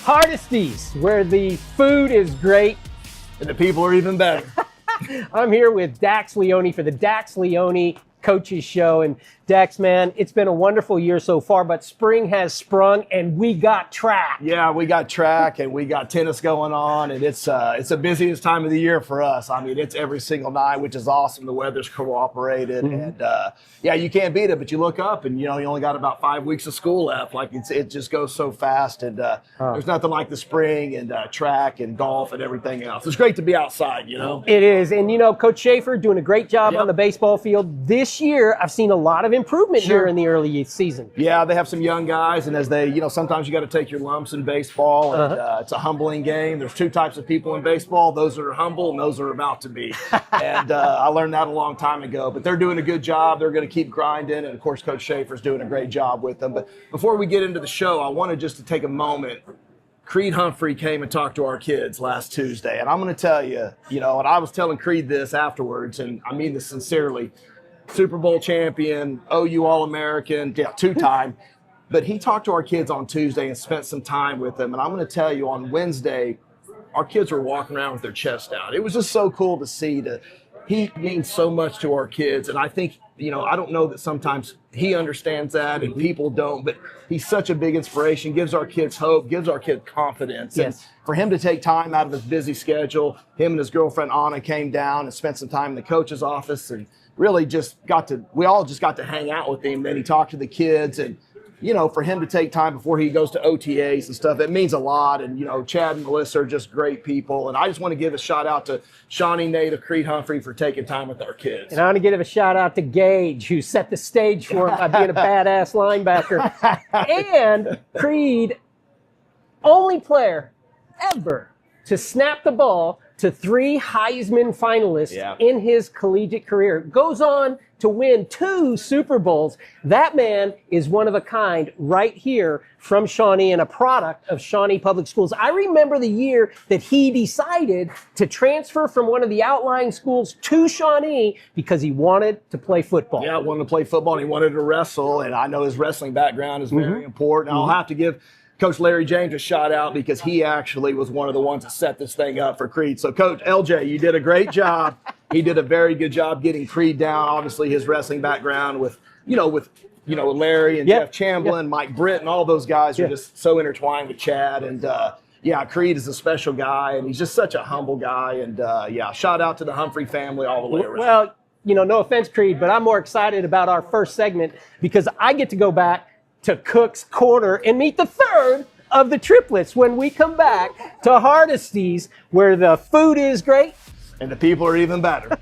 Hardesties, where the food is great and the people are even better. I'm here with Dax Leone for the Dax Leone Coaches Show. And Dax, man, it's been a wonderful year so far, but spring has sprung and we got track. Yeah, we got track and we got tennis going on, and it's the busiest time of the year for us. I mean, it's every single night, which is awesome. The weather's cooperated, and yeah, you can't beat it. But you look up, and you only got about 5 weeks of school left. Like it just goes so fast, and there's nothing like the spring and track and golf and everything else. It's great to be outside, It is, and Coach Schaefer doing a great job on the baseball field. This year, I've seen a lot of improvement here in the early season. Yeah, they have some young guys, and as they, sometimes you got to take your lumps in baseball, and it's a humbling game. There's two types of people in baseball: those that are humble and those that are about to be. And I learned that a long time ago. But they're doing a good job. They're going to keep grinding, and of course, Coach Schaefer's doing a great job with them. But before we get into the show, I wanted just to take a moment. Creed Humphrey came and talked to our kids last Tuesday, and I'm going to tell you, and I was telling Creed this afterwards, and I mean this sincerely. Super Bowl champion, OU All-American, two-time. But he talked to our kids on Tuesday and spent some time with them. And I'm going to tell you, on Wednesday, our kids were walking around with their chest out. It was just so cool to see. He means so much to our kids. And I think, I don't know that sometimes he understands that and people don't, but he's such a big inspiration, gives our kids hope, gives our kids confidence. Yes. And for him to take time out of his busy schedule, him and his girlfriend Anna came down and spent some time in the coach's office and really we all just got to hang out with him. Then he talked to the kids, and for him to take time before he goes to OTAs and stuff, it means a lot. And Chad and Melissa are just great people, and I just want to give a shout out to Shawnee native Creed Humphrey for taking time with our kids. And I want to give a shout out to Gage, who set the stage for him by being a badass linebacker. And Creed, only player ever to snap the ball to 3 Heisman finalists in his collegiate career. Goes on to win 2 Super Bowls. That man is one of a kind right here from Shawnee and a product of Shawnee Public Schools. I remember the year that he decided to transfer from one of the outlying schools to Shawnee because he wanted to play football. Yeah, wanted to play football, and he wanted to wrestle, and I know his wrestling background is very important. I'll have to give Coach Larry James a shout out because he actually was one of the ones that set this thing up for Creed. So Coach LJ, you did a great job. He did a very good job getting Creed down. Obviously his wrestling background with Larry and Jeff Chamblin, Mike Britt, and all those guys are just so intertwined with Chad. And Creed is a special guy, and he's just such a humble guy. And shout out to the Humphrey family all the way around. Well, no offense, Creed, but I'm more excited about our first segment because I get to go back to Cook's Corner and meet the third of the triplets when we come back to Hardesties, where the food is great and the people are even better.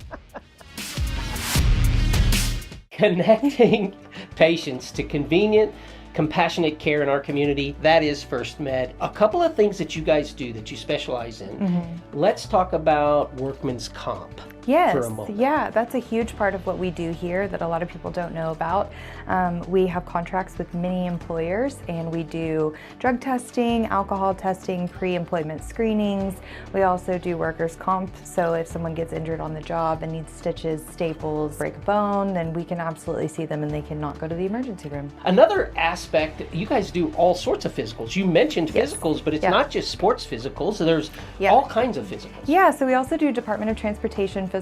Connecting patients to convenient, compassionate care in our community, that is First Med. A couple of things that you guys do that you specialize in. Let's talk about workman's comp. Yes, for a moment. Yeah, that's a huge part of what we do here that a lot of people don't know about. We have contracts with many employers, and we do drug testing, alcohol testing, pre-employment screenings. We also do workers' comp, so if someone gets injured on the job and needs stitches, staples, break a bone, then we can absolutely see them and they cannot go to the emergency room. Another aspect, you guys do all sorts of physicals. You mentioned physicals, but it's not just sports physicals. There's all kinds of physicals. Yeah, so we also do Department of Transportation physicals.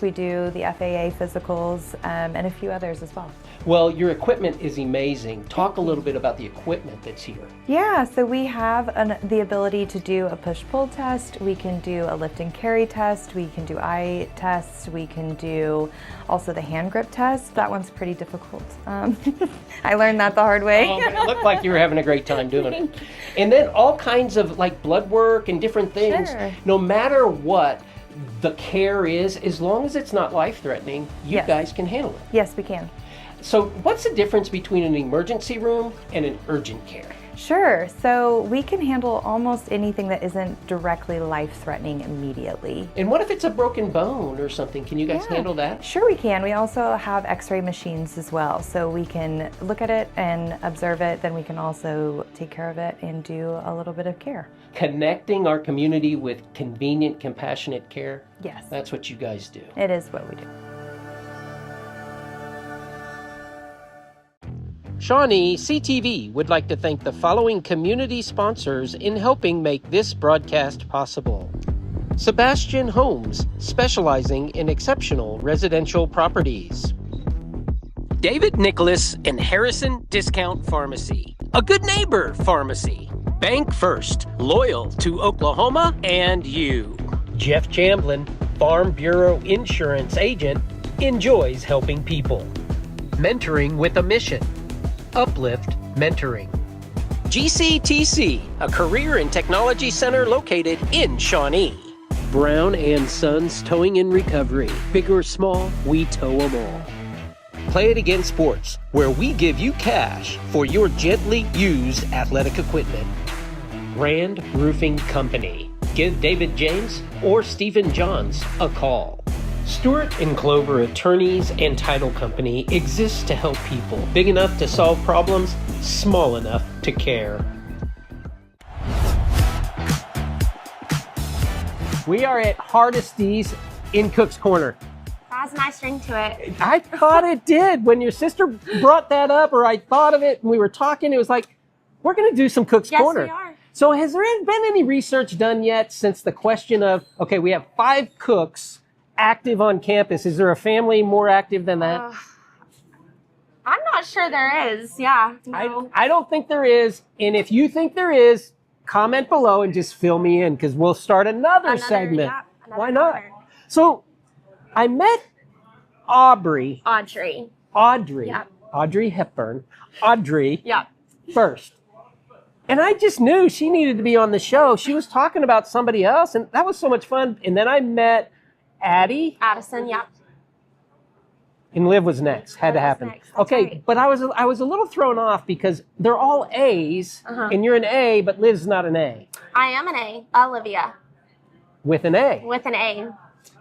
We do the FAA physicals, and a few others as well. Well, your equipment is amazing. Talk a little bit about the equipment that's here. Yeah, so we have the ability to do a push-pull test. We can do a lift and carry test. We can do eye tests. We can do also the hand grip test. That one's pretty difficult. I learned that the hard way. It looked like you were having a great time doing it. And then all kinds of like blood work and different things. Sure. No matter what the care is, as long as it's not life-threatening, you guys can handle it. Yes, we can. So what's the difference between an emergency room and an urgent care? Sure. So we can handle almost anything that isn't directly life-threatening immediately. And what if it's a broken bone or something? Can you guys handle that? Sure we can. We also have x-ray machines as well. So we can look at it and observe it. Then we can also take care of it and do a little bit of care. Connecting our community with convenient, compassionate care. Yes. That's what you guys do. It is what we do. Shawnee CTV would like to thank the following community sponsors in helping make this broadcast possible. Sebastian Homes, specializing in exceptional residential properties. David Nicholas and Harrison Discount Pharmacy, a good neighbor pharmacy. Bank First, loyal to Oklahoma and you. Jeff Chamblin, Farm Bureau Insurance Agent, enjoys helping people. Mentoring with a mission. Uplift Mentoring. GCTC, a career and technology center located in Shawnee. Brown and Sons Towing and Recovery. Big or small, we tow them all. Play It Again Sports, where we give you cash for your gently used athletic equipment. Rand Roofing Company. Give David James or Stephen Johns a call. Stewart & Clover Attorneys and Title Company exists to help people. Big enough to solve problems, small enough to care. We are at Hardesty's in Cook's Corner. That has a nice ring to it. I thought it did. When your sister brought that up, or I thought of it and we were talking, it was like, we're going to do some Cook's Corner. Yes, we are. So has there been any research done yet since the question of, okay, we have 5 cooks active on campus. Is there a family more active than that? I'm not sure there is. Yeah. No. I don't think there is. And if you think there is, comment below and just fill me in, because we'll start another segment. Yeah, Why not? So I met Audrey. Yeah. Audrey Hepburn. Audrey. Yeah. First. And I just knew she needed to be on the show. She was talking about somebody else, and that was so much fun. And then I met Addison, yeah. And Liv was next. Had to happen. Okay, right. but I was a little thrown off because they're all A's, and you're an A, but Liv's not an A. I am an A, Alivia. With an A. With an A.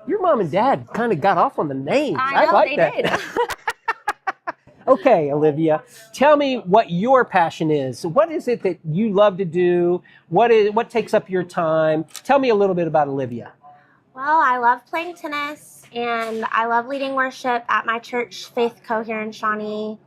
Your mom and dad kind of got off on the names. I know, like they that. did. Okay, Alivia, tell me what your passion is. What is it that you love to do? What takes up your time? Tell me a little bit about Alivia. Well, I love playing tennis, and I love leading worship at my church, Faith Co. here in Shawnee.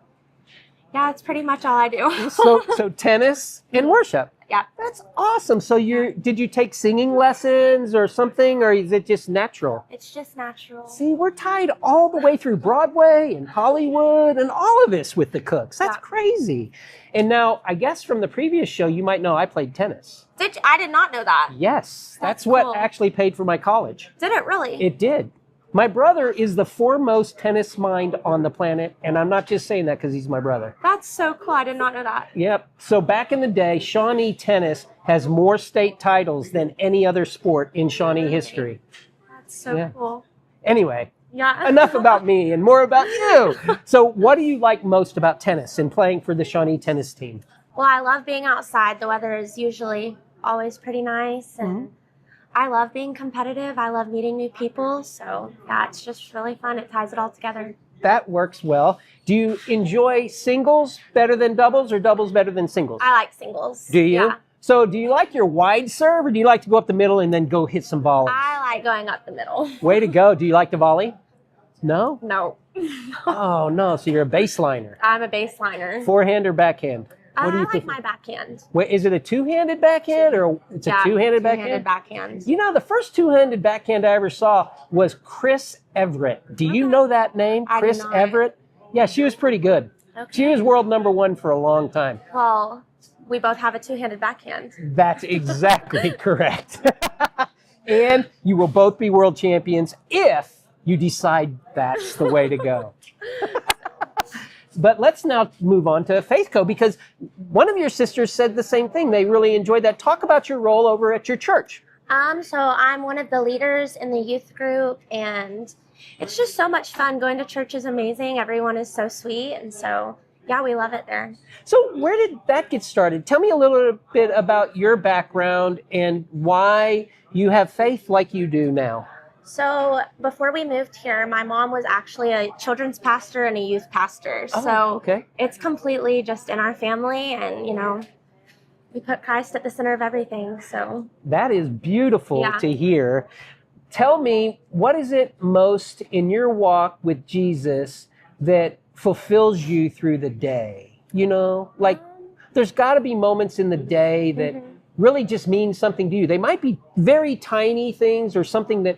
Yeah, that's pretty much all I do. So tennis and worship. Yeah. That's awesome. So did you take singing lessons or something, or is it just natural? It's just natural. See, we're tied all the way through Broadway and Hollywood and all of this with the Cooks. That's crazy. And now, I guess from the previous show, you might know I played tennis. I did not know that. Yes. That's cool. what actually paid for my college. Did it really? It did. My brother is the foremost tennis mind on the planet, and I'm not just saying that because he's my brother. That's so cool. I did not know that. Yep. So back in the day, Shawnee tennis has more state titles than any other sport in Shawnee history. That's so cool. Anyway, Yeah. enough about me and more about you. So what do you like most about tennis and playing for the Shawnee tennis team? Well, I love being outside. The weather is usually always pretty nice, and I love being competitive. I love meeting new people. So yeah, it's just really fun. It ties it all together. That works well. Do you enjoy singles better than doubles or doubles better than singles? I like singles. Do you? Yeah. So do you like your wide serve, or do you like to go up the middle and then go hit some volleys? I like going up the middle. Way to go. Do you like to volley? No? No. Oh, no. So you're a baseliner. I'm a baseliner. Forehand or backhand? What do you I like think? my backhand. Wait, is it a two-handed backhand or it's a two-handed backhand? Two-handed backhand. You know, the first two-handed backhand I ever saw was Chris Everett. Do you know that name? I do Chris not. Everett? Yeah, she was pretty good. Okay. She was world #1 for a long time. Well, we both have a two-handed backhand. That's exactly correct. And you will both be world champions if you decide that's the way to go. But let's now move on to Faithco, because one of your sisters said the same thing. They really enjoyed that. Talk about your role over at your church. So I'm one of the leaders in the youth group, and it's just so much fun. Going to church is amazing. Everyone is so sweet, and so yeah, we love it there. So where did that get started? Tell me a little bit about your background and why you have faith like you do now. So before we moved here, my mom was actually a children's pastor and a youth pastor. Okay. It's completely just in our family, and we put Christ at the center of everything. So that is beautiful to hear. Tell me, what is it most in your walk with Jesus that fulfills you through the day? You know, like there's got to be moments in the day that really just mean something to you. They might be very tiny things or something that,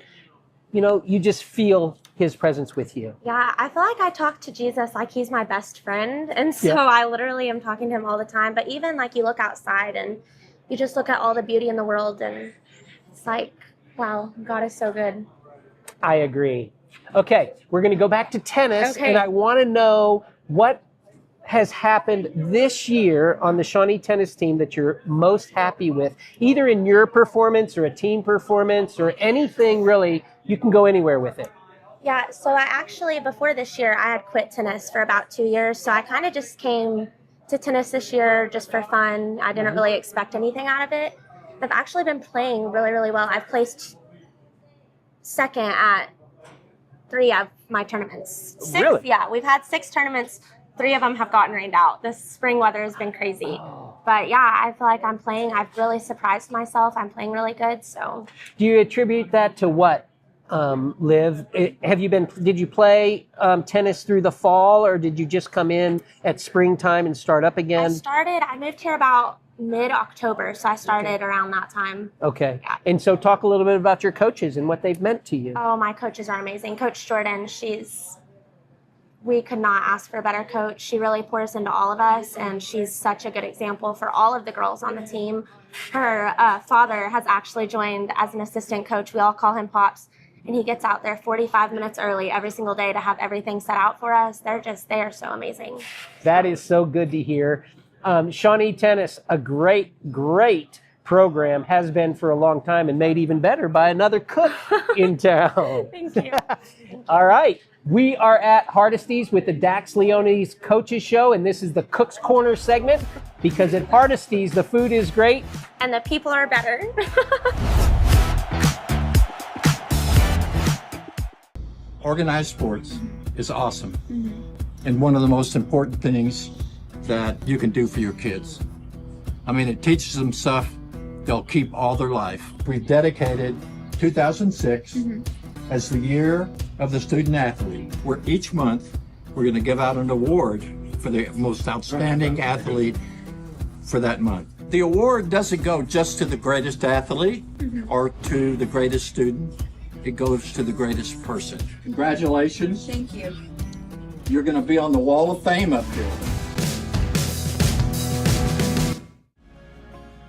you know, you just feel his presence with you. Yeah, I feel like I talk to Jesus like he's my best friend. And so Yeah. I literally am talking to him all the time. But even like you look outside and you just look at all the beauty in the world and it's like, wow, God is so good. I agree. Okay, we're going to go back to tennis, Okay. and I want to know what has happened this year on the Shawnee tennis team that you're most happy with, either in your performance or a team performance or anything really. You can go anywhere with it. Yeah, so I actually, before this year, I had quit tennis for about 2 years. So I kind of just came to tennis this year just for fun. I didn't really expect anything out of it. I've actually been playing really, really well. I've placed second at 3 of my tournaments. 6, Really? Yeah, we've had 6 tournaments. 3 of them have gotten rained out. This spring weather has been crazy. But yeah, I feel like I'm playing. I've really surprised myself. I'm playing really good. So Do you attribute that to what, Liv? Did you play tennis through the fall, or did you just come in at springtime and start up again? I moved here about mid-October. So I started around that time. Okay. And so talk a little bit about your coaches and what they've meant to you. Oh, my coaches are amazing. Coach Jordan, we could not ask for a better coach. She really pours into all of us, and she's such a good example for all of the girls on the team. Her father has actually joined as an assistant coach. We all call him Pops, and he gets out there 45 minutes early every single day to have everything set out for us. They are so amazing. That is so good to hear. Shawnee Tennis, a great program, has been for a long time and made even better by another cook in town. Thank you. All right. We are at Hardesty's with the Dax Leone's Coaches Show, and this is the Cook's Corner segment, because at Hardesty's, the food is great. And the people are better. Organized sports is awesome. And one of the most important things that you can do for your kids. I mean, it teaches them stuff they'll keep all their life. We've dedicated 2006 as the year of the student athlete, where each month we're going to give out an award for the most outstanding athlete for that month. The award doesn't go just to the greatest athlete or to the greatest student. It goes to the greatest person. Congratulations. Thank you. You're going to be on the Wall of Fame up here.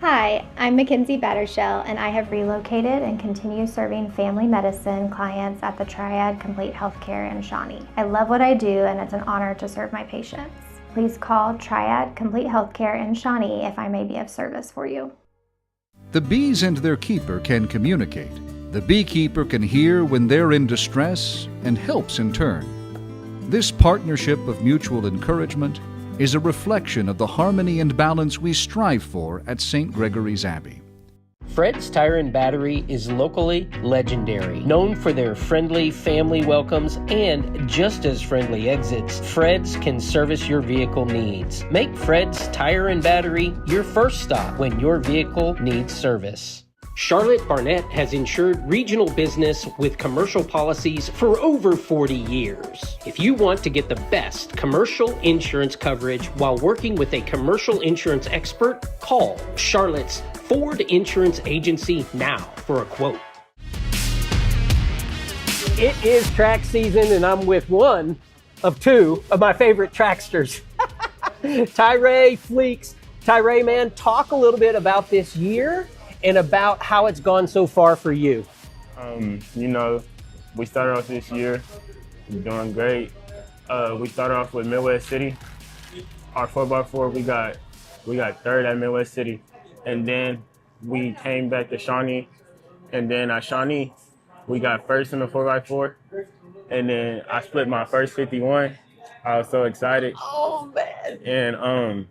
Hi, I'm Mackenzie Battershell, and I have relocated and continue serving family medicine clients at the Triad Complete Healthcare in Shawnee. I love what I do, and it's an honor to serve my patients. Please call Triad Complete Healthcare in Shawnee if I may be of service for you. The bees and their keeper can communicate. The beekeeper can hear when they're in distress and helps in turn. This partnership of mutual encouragement is a reflection of the harmony and balance we strive for at St. Gregory's Abbey. Fred's Tire and Battery is locally legendary, known for their friendly family welcomes and just as friendly exits. Fred's can service your vehicle needs. Make Fred's Tire and Battery your first stop when your vehicle needs service. Charlotte Barnett has insured regional business with commercial policies for over 40 years. If you want to get the best commercial insurance coverage while working with a commercial insurance expert, call Charlotte's Ford Insurance Agency now for a quote. It is track season, and I'm with one of 2 of my favorite tracksters, Tyray Fleeks. Tyray, man, talk a little bit about this year and about how it's gone so far for you. You know, we started off this year doing great. We started off with Midwest City. Our 4x4, we got third at Midwest City. And then we came back to Shawnee. And then at Shawnee, we got first in the 4x4. And then I split my first 51. I was so excited. Oh, man. And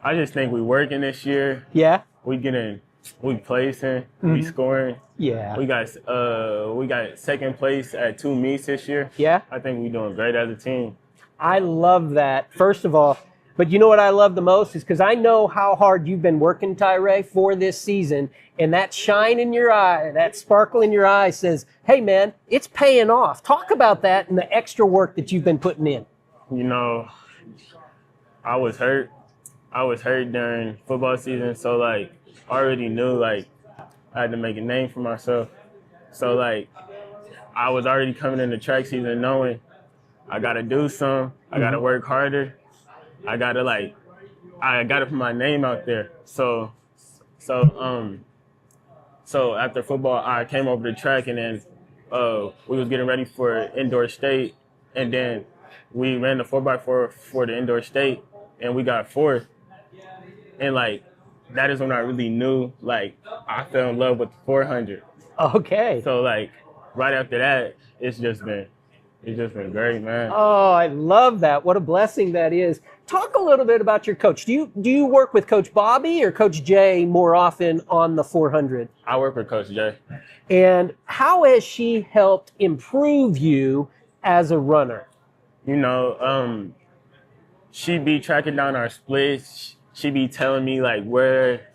I just think we working this year. Yeah? We placing, we scoring. Yeah. We got second place at 2 meets this year. Yeah? I think we're doing great as a team. I love that, first of all. But you know what I love the most is because I know how hard you've been working, Tyray, for this season. And that shine in your eye, that sparkle in your eye says, hey, man, it's paying off. Talk about that and the extra work that you've been putting in. You know, I was hurt. I was hurt during football season, so like I already knew like I had to make a name for myself. So like I was already coming into track season knowing I gotta do some, I gotta work harder, I gotta put my name out there. So after football I came over to track, and then we was getting ready for indoor state, and then we ran the 4x4 for the indoor state, and we got fourth. And like that is when I really knew like I fell in love with the 400. Okay. So like right after that, it's just been great, man. Oh, I love that. What a blessing that is. Talk a little bit about your coach. Do you work with Coach Bobby or Coach Jay more often on the 400? I work with Coach Jay. And how has she helped improve you as a runner? You know, she be tracking down our splits. She be telling me like where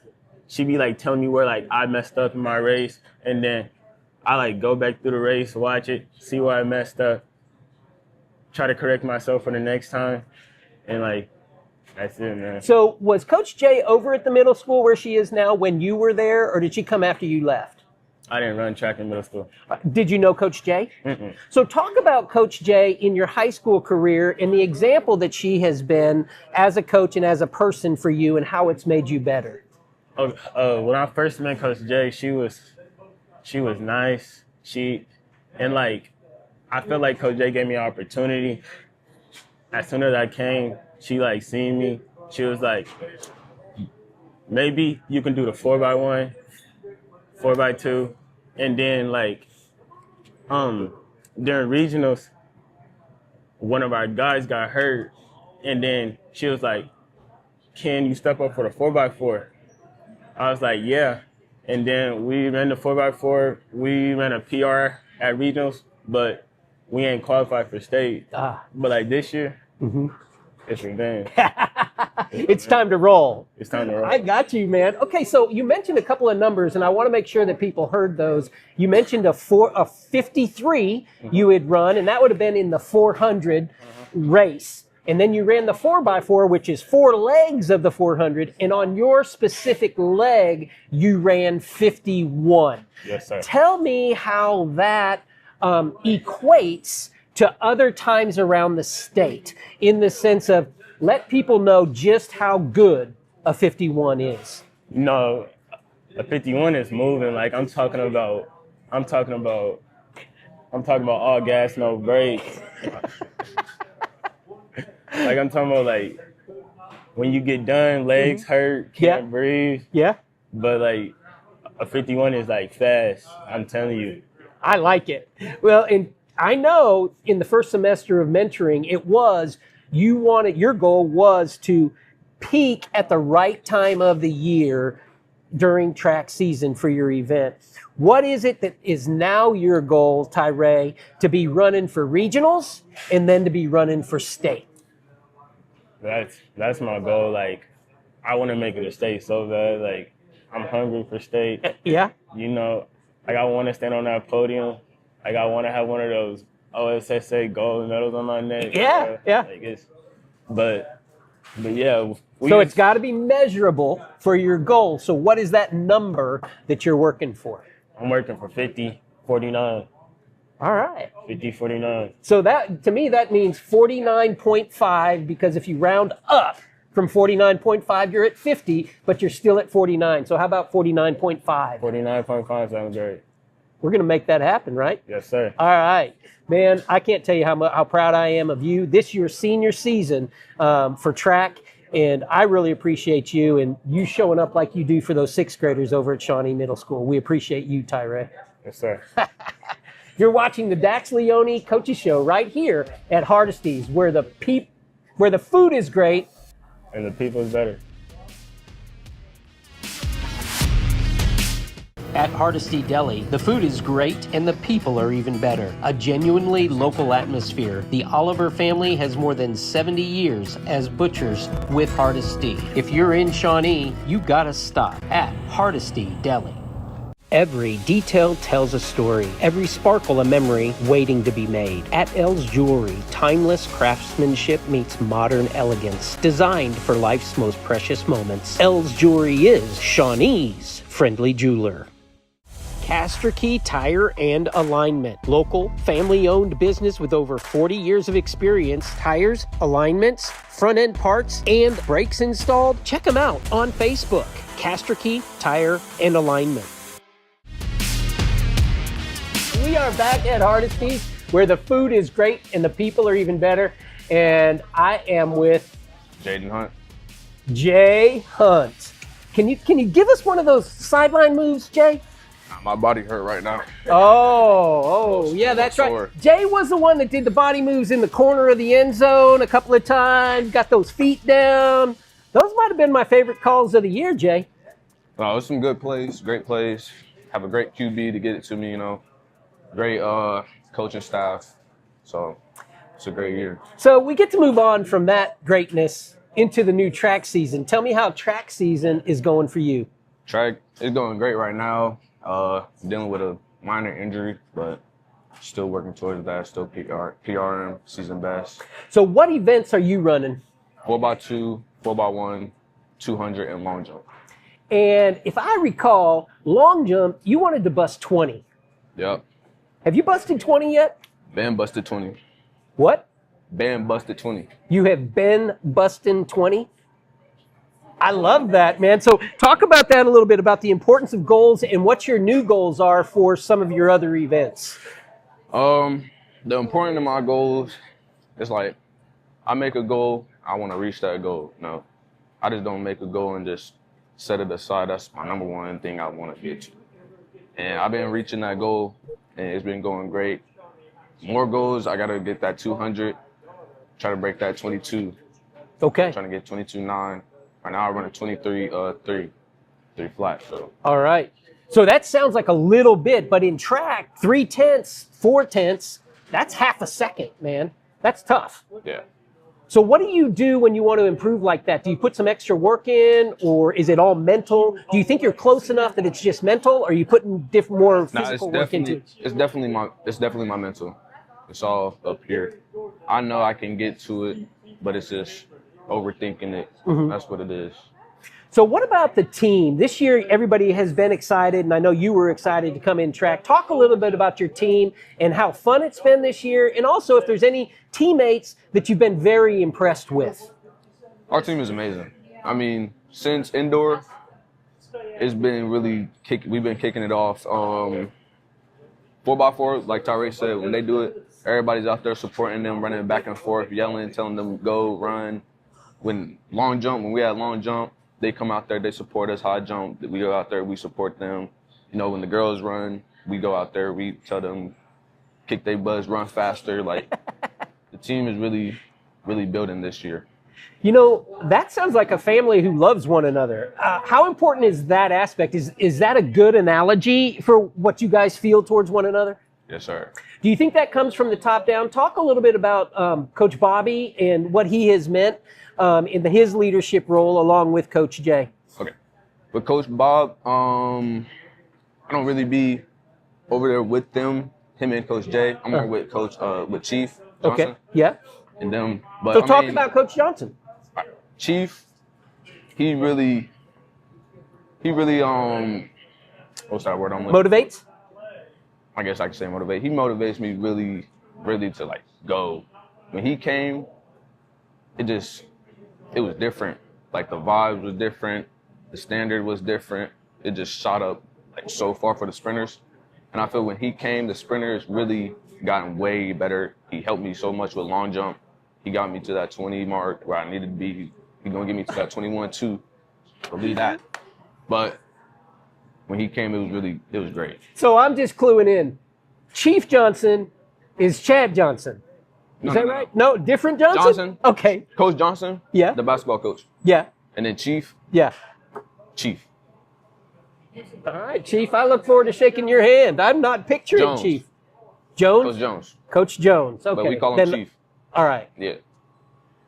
like I messed up in my race, and then I like go back through the race, watch it, see where I messed up, try to correct myself for the next time, and like that's it, man. So was Coach Jay over at the middle school where she is now when you were there, or did she come after you left? I didn't run track in middle school. Did you know Coach Jay? Mm-mm. So talk about Coach Jay in your high school career and the example that she has been as a coach and as a person for you, and how it's made you better. When I first met Coach Jay, she was nice. I felt like Coach Jay gave me an opportunity. As soon as I came, she like seen me. She was like, maybe you can do the 4x1, 4x2, and then like during regionals, one of our guys got hurt, and then she was like, can you step up for the 4x4? I was like, yeah. And then we ran the 4x4. We ran a PR at regionals, but we ain't qualified for state. But like this year, it's revenge. It's time to roll. It's time to roll. I got you, man. Okay, so you mentioned a couple of numbers, and I want to make sure that people heard those. You mentioned a 53 you had run, and that would have been in the 400 race. And then you ran the 4x4, which is 4 legs of the 400. And on your specific leg, you ran 51. Yes, sir. Tell me how that equates to other times around the state, in the sense of let people know just how good a 51 is. You know, a 51 is moving. Like I'm talking about all gas, no brakes. Like I'm talking about like when you get done, legs hurt, can't breathe. Yeah. But like a 51 is like fast. I'm telling you. I like it. Well, and I know in the first semester of mentoring, your goal was to peak at the right time of the year during track season for your event. What is it that is now your goal, Tyray, to be running for regionals and then to be running for state? That's my goal. Like, I want to make it a state so bad. Like, I'm hungry for state. Yeah. You know, like I want to stand on that podium. Like I want to have one of those OSSA gold medals on my neck. Yeah, yeah. Like but yeah. So it's got to be measurable for your goal. So what is that number that you're working for? I'm working for 50, 49. All right. 50, 49. So that, to me, that means 49.5, because if you round up from 49.5, you're at 50, but you're still at 49. So how about 49.5? 49.5 sounds great. We're going to make that happen, right? Yes, sir. All right. Man, I can't tell you how proud I am of you. This year's senior season for track, and I really appreciate you and you showing up like you do for those 6th graders over at Shawnee Middle School. We appreciate you, Tyray. Yes, sir. You're watching the Dax Leone Coaches Show right here at Hardesty's, where the food is great and the people is better. At Hardesty Deli, the food is great and the people are even better. A genuinely local atmosphere. The Oliver family has more than 70 years as butchers with Hardesty. If you're in Shawnee, you gotta stop at Hardesty Deli. Every detail tells a story, every sparkle a memory waiting to be made. At L's Jewelry, timeless craftsmanship meets modern elegance, designed for life's most precious moments. L's Jewelry is Shawnee's friendly jeweler. Castor Key Tire and Alignment. Local, family-owned business with over 40 years of experience. Tires, alignments, front-end parts, and brakes installed. Check them out on Facebook. Castor Key Tire and Alignment. We are back at Hardesty's, where the food is great and the people are even better. And I am with Jayden Hunt. Jay Hunt. Can you give us one of those sideline moves, Jay? My body hurt right now. Oh, yeah, that's right. Jay was the one that did the body moves in the corner of the end zone a couple of times, got those feet down. Those might have been my favorite calls of the year, Jay. Oh, it was some good plays, great plays. Have a great QB to get it to me, Great coaching staff. So it's a great year. So we get to move on from that greatness into the new track season. Tell me how track season is going for you. Track is going great right now. Dealing with a minor injury, but still working towards that. Still PRM, season best. So what events are you running? 4x2, 4x1, 200, and long jump. And if I recall, long jump, you wanted to bust 20. Yep. Have you busted 20 yet? Ben busted 20. What? Ben busted 20. You have been busting 20? I love that, man. So talk about that a little bit, about the importance of goals and what your new goals are for some of your other events. The important of my goals is like, I make a goal, I want to reach that goal. No, I just don't make a goal and just set it aside. That's my number one thing I want to get to. And I've been reaching that goal, and it's been going great. More goals, I got to get that 200, try to break that 22. Okay. I'm trying to get 22.9. Right now I run a 23.3 flat. So. All right. So that sounds like a little bit, but in track, 3/10, 4/10, that's half a second, man. That's tough. Yeah. So what do you do when you want to improve like that? Do you put some extra work in, or is it all mental? Do you think you're close enough that it's just mental, or are you putting more physical work into it? It's definitely my mental. It's all up here. I know I can get to it, but it's just overthinking it. Mm-hmm. That's what it is. So what about the team? This year, everybody has been excited, and I know you were excited to come in track. Talk a little bit about your team and how fun it's been this year, and also if there's any teammates that you've been very impressed with. Our team is amazing. I mean, since indoor, it's been really we've been kicking it off. 4x4, like Tyray said, when they do it, everybody's out there supporting them, running back and forth, yelling, telling them go, run. When we had long jump, they come out there, they support us. High jump, we go out there, we support them. When the girls run, we go out there, we tell them, kick their butts, run faster. Like, the team is really, really building this year. That sounds like a family who loves one another. How important is that aspect? Is that a good analogy for what you guys feel towards one another? Yes, sir. Do you think that comes from the top down? Talk a little bit about Coach Bobby and what he has meant in his leadership role along with Coach Jay. Okay. With Coach Bob, I don't really be over there with him and Coach Jay. I'm more with with Chief Johnson. Okay, yeah. And them. But so talk about Coach Johnson. Chief, he really, what's that word I'm looking for? Motivates? I guess I can say motivate. He motivates me really, really to go. When he came, it was different. Like, the vibes was different, the standard was different. It just shot up so far for the sprinters. And I feel when he came, the sprinters really gotten way better. He helped me so much with long jump. He got me to that 20 mark where I needed to be. He's gonna get me to that 21-2. Believe that. But when he came, it was great. So I'm just cluing in. Chief Johnson is Chad Johnson. Is that right? No, different Johnson? Johnson. Okay. Coach Johnson. Yeah. The basketball coach. Yeah. And then Chief. Yeah. Chief. All right, Chief. I look forward to shaking your hand. I'm not picturing Jones. Chief. Jones? Coach Jones. Coach Jones. Okay. But we call him Chief. All right. Yeah.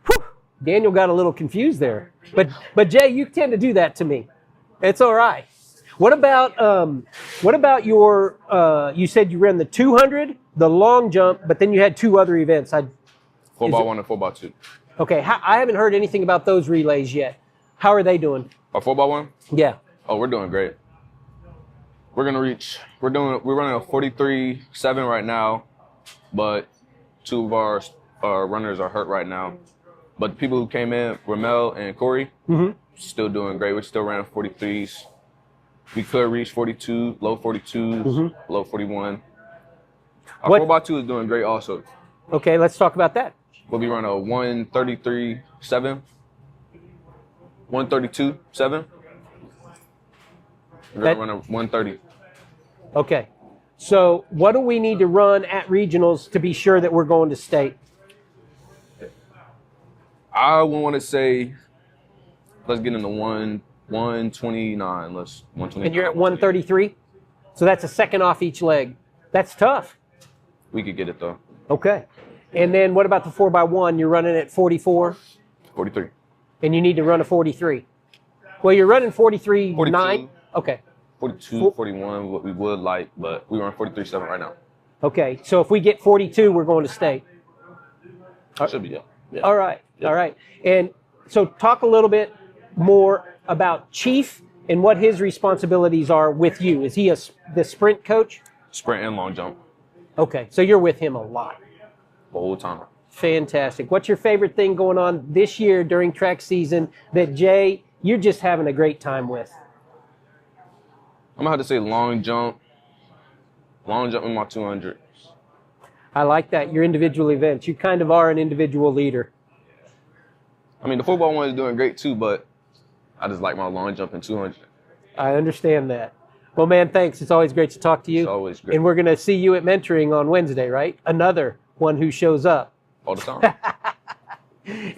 Whew. Daniel got a little confused there. But Jay, you tend to do that to me. It's all right. What about your? You said you ran the 200, the long jump, but then you had two other events. 4x1 and 4x2. Okay, I haven't heard anything about those relays yet. How are they doing? A 4x1? Yeah. Oh, we're doing great. We're running a 43.7 right now, but two of our runners are hurt right now. But the people who came in, Ramel and Corey, still doing great. We still ran 43s. We could reach 42, low 42s, low 41. Our 4x2 is doing great also. Okay, let's talk about that. We'll be running a 133.7, 132.7. We're going to run a 130. Okay. So what do we need to run at regionals to be sure that we're going to state? I want to say, let's get into 129. Let's 129. And you're at 133? So that's a second off each leg. That's tough. We could get it though. Okay. And then what about the 4x1? You're running at 44? 43. And you need to run a 43. Well, you're running 43.9. Okay. 42, 41, what we would like, but we run 43.7 right now. Okay. So if we get 42, we're going to state. Should be, yeah. All right. Yeah. All right. And so talk a little bit more about Chief and what his responsibilities are with you. Is he the sprint coach? Sprint and long jump. Okay. So you're with him a lot. The whole time. Fantastic. What's your favorite thing going on this year during track season that, Jay, you're just having a great time with? I'm going to have to say long jump. Long jump in my 200. I like that. Your individual events. You kind of are an individual leader. I mean, the 4x1 is doing great too, but I just like my long jump in 200. I understand that. Well, man, thanks. It's always great to talk to you. It's always great. And we're going to see you at mentoring on Wednesday, right? Another one who shows up. All the time.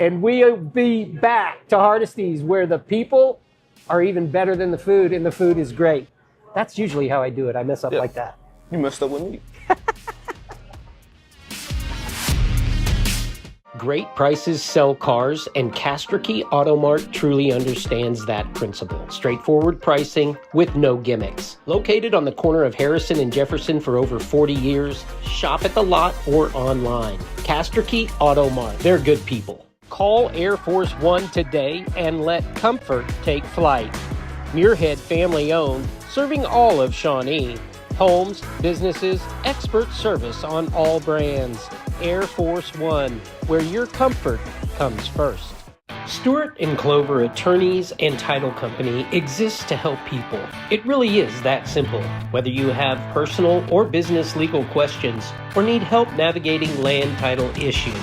And we'll be back to Hardesties, where the people are even better than the food, and the food is great. That's usually how I do it. I mess up like that. You messed up with me. Great prices sell cars, and Castrokey Auto Mart truly understands that principle. Straightforward pricing with no gimmicks. Located on the corner of Harrison and Jefferson for over 40 years, shop at the lot or online. Castrokey Auto Mart. They're good people. Call Air Force One today and let comfort take flight. Muirhead family owned, serving all of Shawnee. Homes, businesses, expert service on all brands. Air Force One, where your comfort comes first. Stewart & Clover Attorneys and Title Company exists to help people. It really is that simple. Whether you have personal or business legal questions or need help navigating land title issues,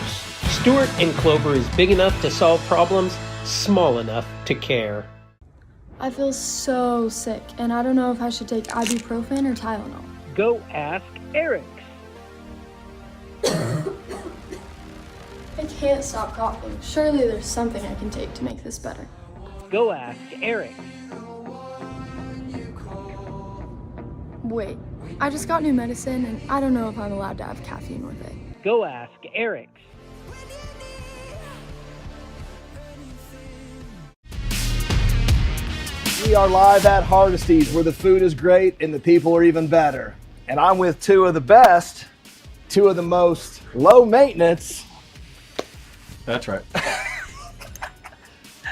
Stewart & Clover is big enough to solve problems, small enough to care. I feel so sick, and I don't know if I should take ibuprofen or Tylenol. Go ask Eric. I can't stop coughing. Surely there's something I can take to make this better. Go ask Eric. Wait, I just got new medicine, and I don't know if I'm allowed to have caffeine with it. Go ask Eric. We are live at Hardesties, where the food is great and the people are even better. And I'm with two of the best, two of the most low maintenance. That's right.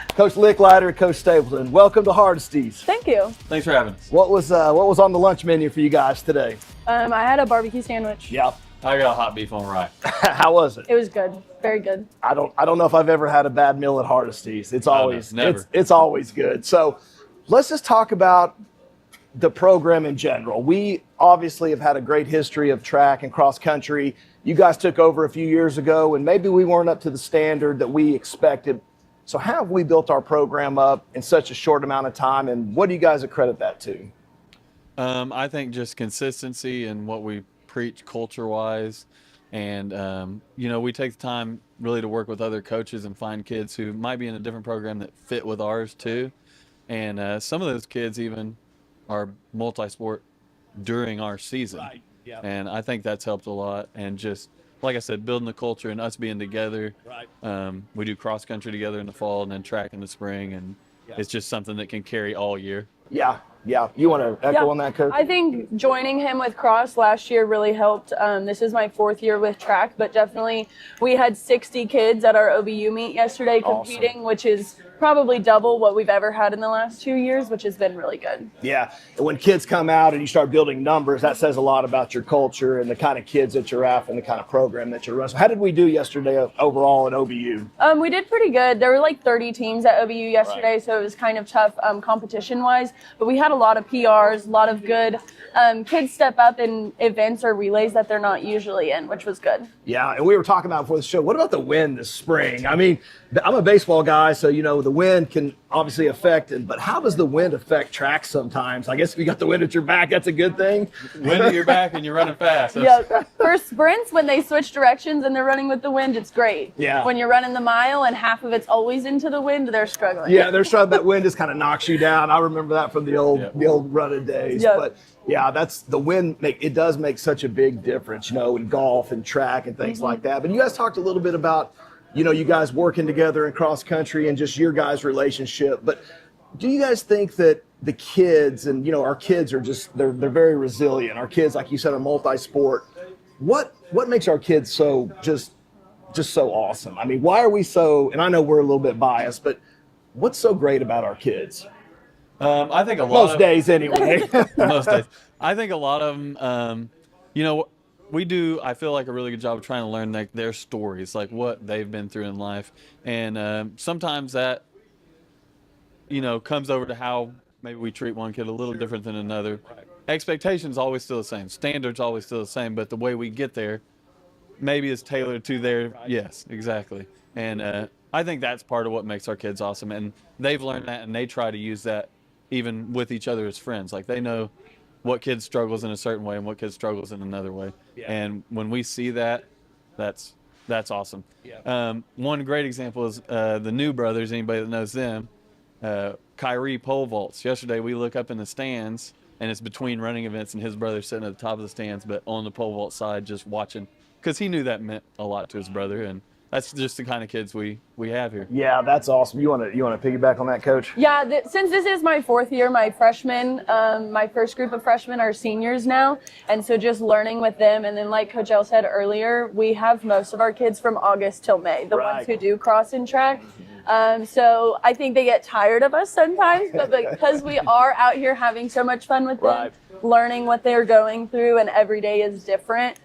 Coach Licklider, Coach Stapleton. Welcome to Hardesties. Thank you. Thanks for having us. What was on the lunch menu for you guys today? I had a barbecue sandwich. Yep. I got hot beef on rye. How was it? It was good. Very good. I don't know if I've ever had a bad meal at Hardesties. It's always never. It's always good. So let's just talk about the program in general. We obviously have had a great history of track and cross country. You guys took over a few years ago, and maybe we weren't up to the standard that we expected. So how have we built our program up in such a short amount of time, and what do you guys accredit that to? I think just consistency and what we preach culture-wise. And, we take the time really to work with other coaches and find kids who might be in a different program that fit with ours too. And some of those kids even are multi-sport during our season. Right. Yeah. And I think that's helped a lot. And just, like I said, building the culture and us being together. Right. We do cross country together in the fall and then track in the spring. And it's just something that can carry all year. Yeah. Yeah, you want to echo on that, Coach? I think joining him with cross last year really helped. This is my 4th year with track, but definitely we had 60 kids at our OBU meet yesterday competing, which is probably double what we've ever had in the last 2 years, which has been really good. Yeah, and when kids come out and you start building numbers, that says a lot about your culture and the kind of kids that you're after and the kind of program that you're running. So how did we do yesterday overall at OBU? We did pretty good. There were like 30 teams at OBU yesterday, so it was kind of tough competition-wise, but we had a lot of PRs, a lot of good kids step up in events or relays that they're not usually in, which was good. Yeah, and we were talking about before the show, what about the wind this spring? I mean, I'm a baseball guy, so, you know, the wind can obviously affect it, but how does the wind affect track sometimes? I guess if you got the wind at your back, that's a good thing. Wind at your back and you're running fast. Yeah, for sprints, when they switch directions and they're running with the wind, it's great. Yeah. When you're running the mile and half of it's always into the wind, they're struggling. Yeah, they're struggling. That wind just kind of knocks you down. I remember that from the old running days. Yep. But yeah, that's the wind. It does make such a big difference, you know, in golf and track and things like that. But you guys talked a little bit about, you know, you guys working together in cross country and just your guys' relationship. But do you guys think that the kids and, you know, our kids are just, they're very resilient. Our kids, like you said, are multi-sport. What makes our kids so just so awesome? I mean, why are we so, and I know we're a little bit biased, but what's so great about our kids? I think Most days anyway. Most days. I think a lot of them, you know, we do, I feel like, a really good job of trying to learn like their stories, like what they've been through in life. And sometimes that, you know, comes over to how maybe we treat one kid a little different than another. Expectations always still the same. Standards always still the same, but the way we get there maybe is tailored to their, yes, exactly. And I think that's part of what makes our kids awesome. And they've learned that, and they try to use that even with each other as friends. Like, they know what kid struggles in a certain way and what kid struggles in another way. Yeah. And when we see that, that's awesome. Yeah. One great example is the new brothers, anybody that knows them, Kyrie pole vaults. Yesterday we look up in the stands, and it's between running events, and his brother's sitting at the top of the stands, but on the pole vault side just watching, because he knew that meant a lot to his brother. And that's just the kind of kids we have here. Yeah, that's awesome. You want to piggyback on that, Coach? Yeah, since this is my 4th year, my freshmen, my first group of freshmen are seniors now, and so just learning with them. And then, like Coach L said earlier, we have most of our kids from August till May, the ones who do cross and track. So I think they get tired of us sometimes, but because we are out here having so much fun with them, learning what they're going through, and every day is different,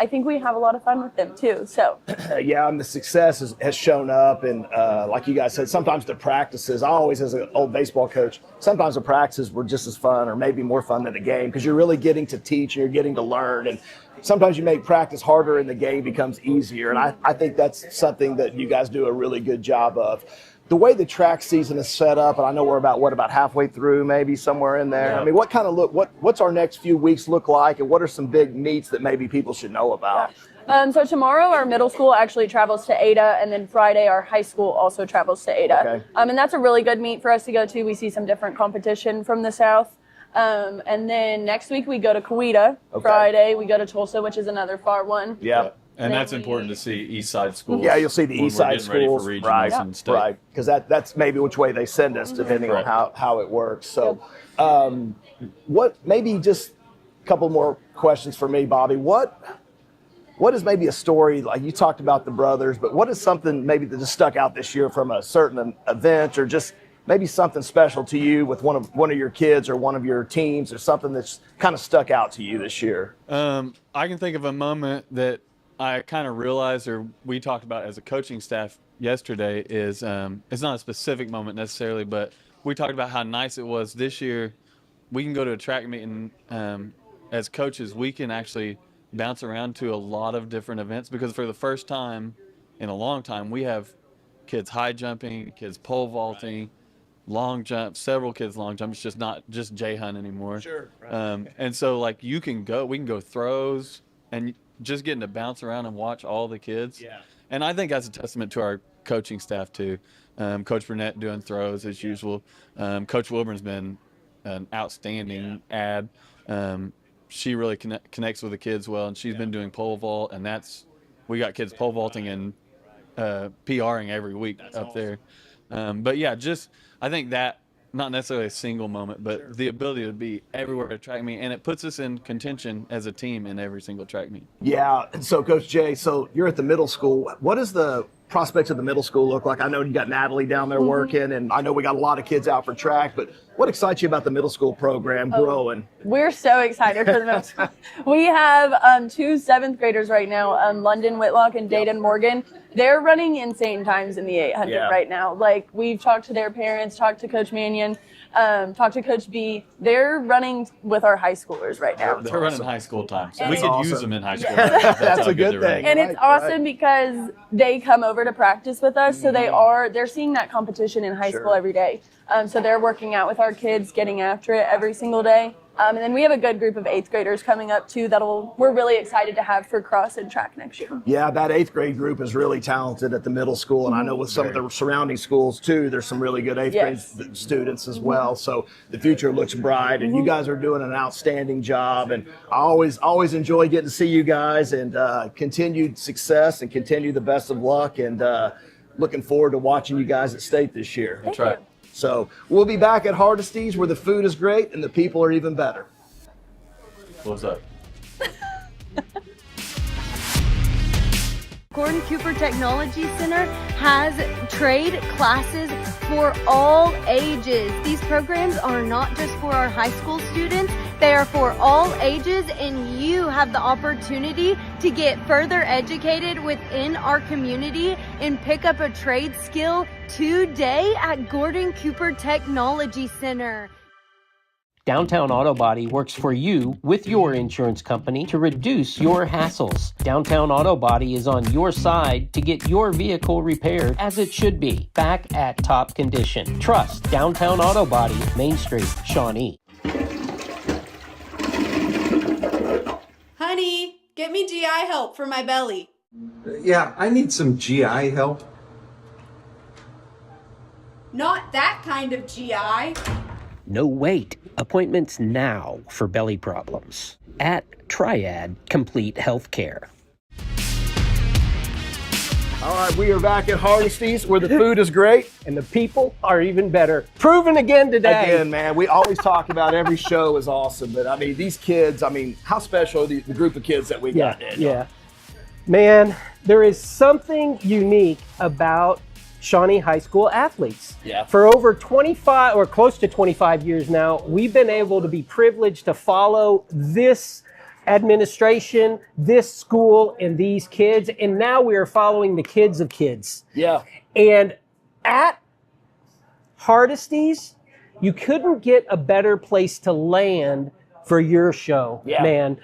I think we have a lot of fun with them too. So yeah, and the success has shown up, and like you guys said, sometimes the practices, I always, as an old baseball coach, sometimes the practices were just as fun or maybe more fun than the game, because you're really getting to teach and you're getting to learn, and sometimes you make practice harder and the game becomes easier. And I think that's something that you guys do a really good job of. The way the track season is set up, and I know we're about halfway through, maybe somewhere in there. Yeah. I mean, what's our next few weeks look like, and what are some big meets that maybe people should know about? Yeah. So tomorrow our middle school actually travels to Ada, and then Friday our high school also travels to Ada. Okay. And that's a really good meet for us to go to. We see some different competition from the South. And then next week we go to Coweta. Okay. Friday we go to Tulsa, which is another far one. Yeah. And that's important to see East Side schools. Yeah, you'll see the East Side schools, right? Right, because that's maybe which way they send us, depending on how it works. So, what? Maybe just a couple more questions for me, Bobby. What is maybe a story, like you talked about the brothers, but what is something maybe that just stuck out this year from a certain event, or just maybe something special to you with one of your kids or one of your teams, or something that's kind of stuck out to you this year? I can think of a moment that I kind of realized, or we talked about as a coaching staff yesterday, is it's not a specific moment necessarily, but we talked about how nice it was this year. We can go to a track meet, and as coaches, we can actually bounce around to a lot of different events, because for the first time in a long time, we have kids high jumping, kids pole vaulting, long jump, several kids long jump. It's just not just Jayden anymore. Sure. Right. And so like we can go throws, and just getting to bounce around and watch all the kids. Yeah. And I think that's a testament to our coaching staff too. Coach Burnett doing throws as usual. Coach Wilburn's been an outstanding ad. She really connects with the kids well, and she's been doing pole vault, and we got kids pole vaulting and PRing every week up there. But yeah, I think that not necessarily a single moment, but the ability to be everywhere at track meet, and it puts us in contention as a team in every single track meet. Yeah. And so, Coach Jay, so you're at the middle school. What does the prospects of the middle school look like? I know you got Natalie down there working, and I know we got a lot of kids out for track, but what excites you about the middle school program growing? We're so excited for the middle school. We have 2 7th graders right now, London Whitlock and Jayden Morgan. They're running insane times in the 800 right now. Like, we've talked to their parents, talked to Coach Mannion, talked to Coach B. They're running with our high schoolers right now. They're running high school times. And We could awesome. use them in high school. That's how a good they're running. thing. And it's awesome because they come over to practice with us, so they're seeing that competition in high school every day. So they're working out with our kids, getting after it every single day. And then we have a good group of 8th graders coming up too we're really excited to have for cross and track next year. Yeah, that 8th grade group is really talented at the middle school, and I know with some of the surrounding schools too, there's some really good 8th grade students as well. So the future looks bright, and you guys are doing an outstanding job. And I always enjoy getting to see you guys, and continued success and continue the best of luck. And looking forward to watching you guys at state this year. That's right. So we'll be back at Hardesty's, where the food is great and the people are even better. What's up? Gordon Cooper Technology Center has trade classes for all ages. These programs are not just for our high school students, they are for all ages, and you have the opportunity to get further educated within our community and pick up a trade skill today at Gordon Cooper Technology Center. Downtown Auto Body works for you with your insurance company to reduce your hassles. Downtown Auto Body is on your side to get your vehicle repaired as it should be, back at top condition. Trust Downtown Auto Body, Main Street, Shawnee. Honey, get me GI help for my belly. Yeah, I need some GI help. Not that kind of GI. No wait. Appointments now for belly problems at Triad Complete Healthcare. All right, we are back at Hardesty's, where the food is great and the people are even better. Proven again today. Again, man, we always talk about every show is awesome, but I mean, these kids, I mean, how special are the group of kids that we got in? Yeah. Man, there is something unique about Shawnee High School athletes. Yeah. For over 25 or close to 25 years now, we've been able to be privileged to follow this administration, this school, and these kids. And now we are following the kids of kids. Yeah. And at Hardesty's, you couldn't get a better place to land for your show, man.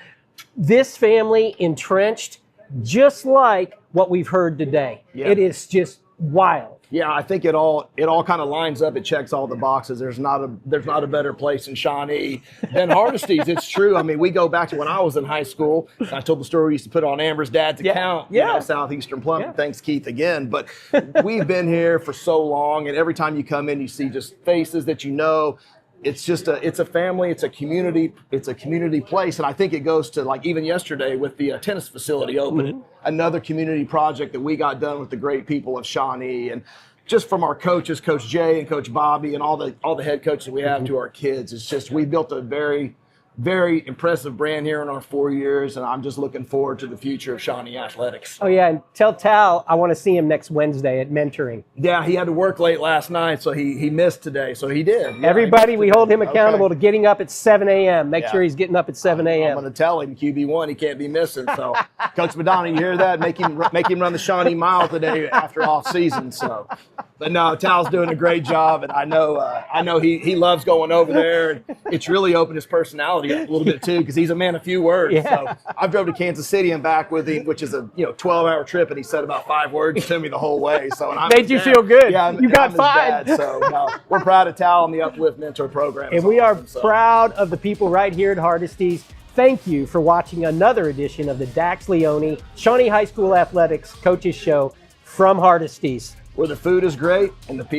This family entrenched, just like what we've heard today. Yeah. It is just wild. Yeah, I think it all kind of lines up. It checks all the boxes. There's not a better place in Shawnee than Hardesty's. It's true. I mean, we go back to when I was in high school. I told the story we used to put on Amber's dad's account. You know, Southeastern Plumbing. Thanks, Keith, again. But we've been here for so long, and every time you come in, you see just faces that you know. It's a family, it's a community place. And I think it goes to, like, even yesterday with the tennis facility opening, another community project that we got done with the great people of Shawnee. And just from our coaches, Coach Jay and Coach Bobby and all the head coaches we have to our kids, it's just, we built a very, very impressive brand here in our 4 years, and I'm just looking forward to the future of Shawnee athletics. Oh yeah, and tell Tal I want to see him next Wednesday at mentoring. Yeah, he had to work late last night, so he missed today, so he did. Yeah, Everybody, we hold him accountable to getting up at 7 a.m. Make sure he's getting up at 7 a.m. I'm going to tell him QB1 he can't be missing. So, Coach Madonna, you hear that? Make him run the Shawnee Mile today after off season. So, but no, Tal's doing a great job, and I know he loves going over there, and it's really opened his personality up a little bit too, because he's a man of few words. So I drove to Kansas City and back with him, which is a 12-hour trip, and he said about 5 words to me the whole way. So and made you feel good. Yeah, you got 5. So no, we're proud of Tal and the Uplift Mentor Program. And we are proud of the people right here at Hardesty's. Thank you for watching another edition of the Dax Leone Shawnee High School Athletics Coaches Show from Hardesty's, where the food is great and the people